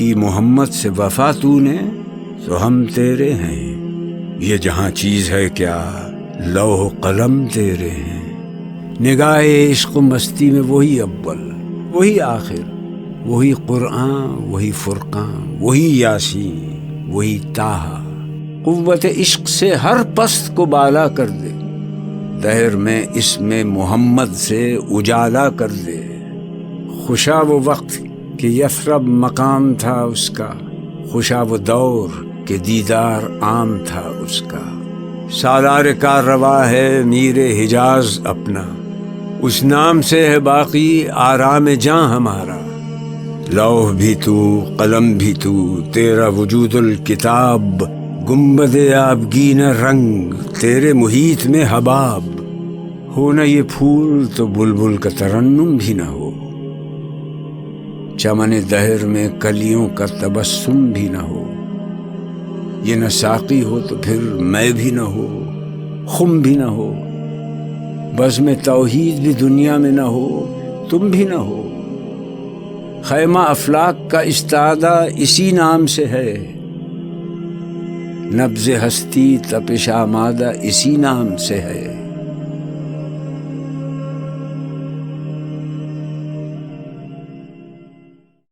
کی محمد سے وفا تو نے تو ہم تیرے ہیں، یہ جہاں چیز ہے کیا لوح قلم تیرے ہیں۔ نگاہ عشق و مستی میں وہی اول وہی آخر، وہی قرآن وہی فرقان وہی یاسین وہی طٰہٰ، قوت عشق سے ہر پست کو بالا کر دے، دہر میں اسم محمد سے اجالا کر دے۔ خوشا وہ وقت کہ یثرب مقام تھا اس کا، خوشا وہ دور کہ دیدار عام تھا اس کا۔ سالار کارروا ہے میر حجاز اپنا، اس نام سے ہے باقی آرام جاں ہمارا۔ لوح بھی تو قلم بھی تو، تیرا وجود الکتاب، گنبد آبگین رنگ تیرے محیط میں حباب۔ ہو نہ یہ پھول تو بلبل کا ترنم بھی نہ ہو، چمن دہر میں کلیوں کا تبسم بھی نہ ہو۔ یہ نہ ساقی ہو تو پھر میں بھی نہ ہو، خم بھی نہ ہو، بزم توحید بھی دنیا میں نہ ہو، تم بھی نہ ہو۔ خیمہ افلاک کا استادہ اسی نام سے ہے، نبض ہستی تپش آمادہ اسی نام سے ہے۔